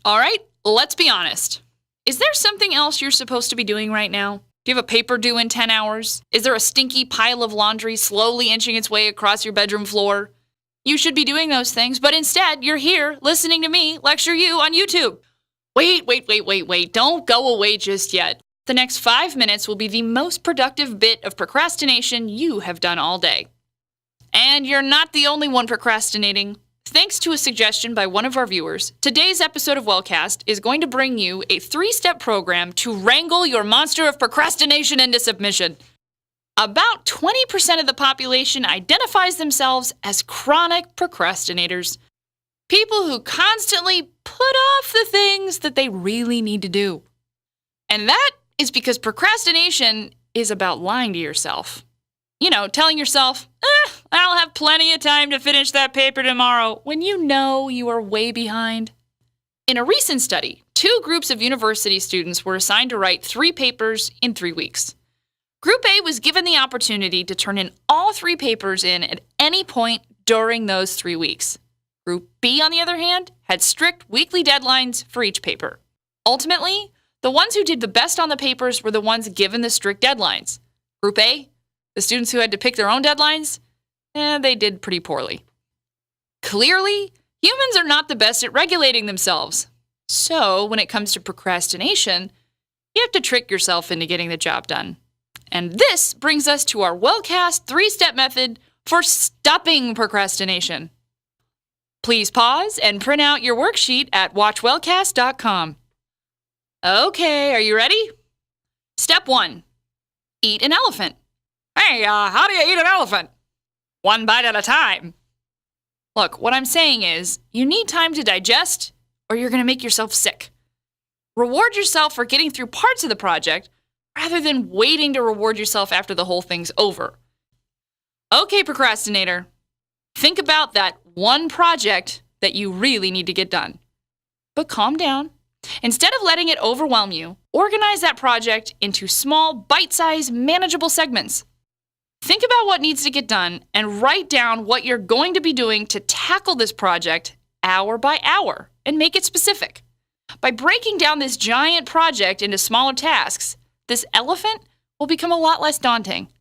All right, let's be honest. Is there something else you're supposed to be doing right now? Do you have a paper due in 10 hours? Is there a stinky pile of laundry slowly inching its way across your bedroom floor? You should be doing those things, but instead, you're here listening to me lecture you on YouTube. Wait. Don't go away just yet. The next 5 minutes will be the most productive bit of procrastination you have done all day. And you're not the only one procrastinating. Thanks to a suggestion by one of our viewers, today's episode of Wellcast is going to bring you a 3-step program to wrangle your monster of procrastination into submission. About 20% of the population identifies themselves as chronic procrastinators. People who constantly put off the things that they really need to do. And that is because procrastination is about lying to yourself. You know, telling yourself, I'll have plenty of time to finish that paper tomorrow, when you know you are way behind. In a recent study, 2 groups of university students were assigned to write 3 papers in 3 weeks. Group A was given the opportunity to turn in all 3 papers in at any point during those 3 weeks. Group B, on the other hand, had strict weekly deadlines for each paper. Ultimately, the ones who did the best on the papers were the ones given the strict deadlines. Group A, the students who had to pick their own deadlines, they did pretty poorly. Clearly, humans are not the best at regulating themselves. So, when it comes to procrastination, you have to trick yourself into getting the job done. And this brings us to our Wellcast 3-step method for stopping procrastination. Please pause and print out your worksheet at watchwellcast.com. Okay, are you ready? Step 1. Eat an elephant. Hey, how do you eat an elephant? 1 bite at a time. Look, what I'm saying is, you need time to digest, or you're going to make yourself sick. Reward yourself for getting through parts of the project, rather than waiting to reward yourself after the whole thing's over. Okay, procrastinator. Think about that one project that you really need to get done. But calm down. Instead of letting it overwhelm you, organize that project into small, bite-sized, manageable segments. Think about what needs to get done and write down what you're going to be doing to tackle this project hour by hour and make it specific. By breaking down this giant project into smaller tasks, this elephant will become a lot less daunting.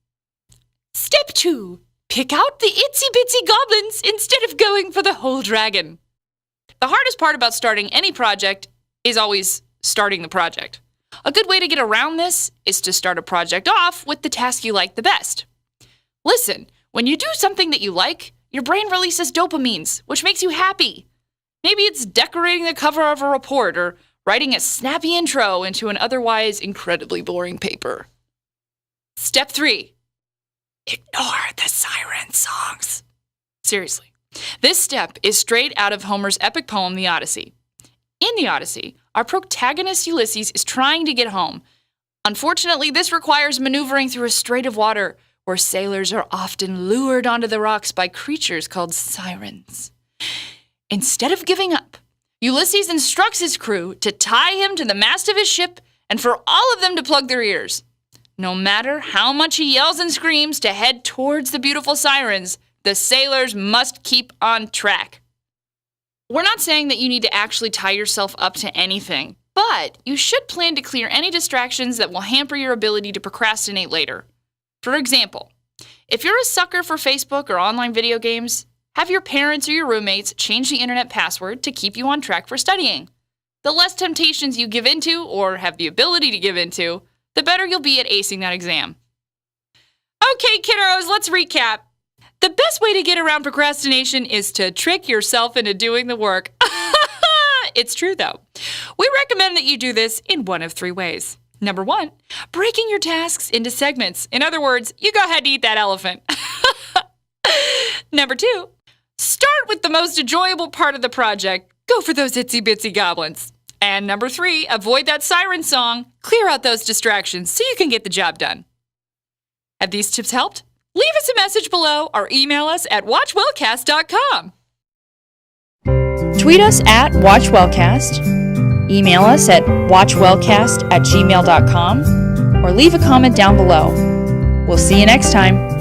Step 2. Pick out the itsy-bitsy goblins instead of going for the whole dragon. The hardest part about starting any project is always starting the project. A good way to get around this is to start a project off with the task you like the best. Listen, when you do something that you like, your brain releases dopamines, which makes you happy. Maybe it's decorating the cover of a report or writing a snappy intro into an otherwise incredibly boring paper. Step 3. Ignore the siren songs. Seriously, this step is straight out of Homer's epic poem, The Odyssey. In The Odyssey, our protagonist Ulysses is trying to get home. Unfortunately, this requires maneuvering through a strait of water where sailors are often lured onto the rocks by creatures called sirens. Instead of giving up, Ulysses instructs his crew to tie him to the mast of his ship and for all of them to plug their ears. No matter how much he yells and screams to head towards the beautiful sirens, the sailors must keep on track. We're not saying that you need to actually tie yourself up to anything, but you should plan to clear any distractions that will hamper your ability to procrastinate later. For example, if you're a sucker for Facebook or online video games, have your parents or your roommates change the internet password to keep you on track for studying. The less temptations you give into or have the ability to give into, the better you'll be at acing that exam. Okay, kiddos, let's recap. The best way to get around procrastination is to trick yourself into doing the work. It's true, though. We recommend that you do this in one of 3 ways. Number 1, breaking your tasks into segments. In other words, you go ahead and eat that elephant. Number 2, start with the most enjoyable part of the project. Go for those itsy-bitsy goblins. And number 3, avoid that siren song. Clear out those distractions so you can get the job done. Have these tips helped? Leave us a message below or email us at watchwellcast.com. Tweet us at watchwellcast, email us at watchwellcast@gmail.com, or leave a comment down below. We'll see you next time.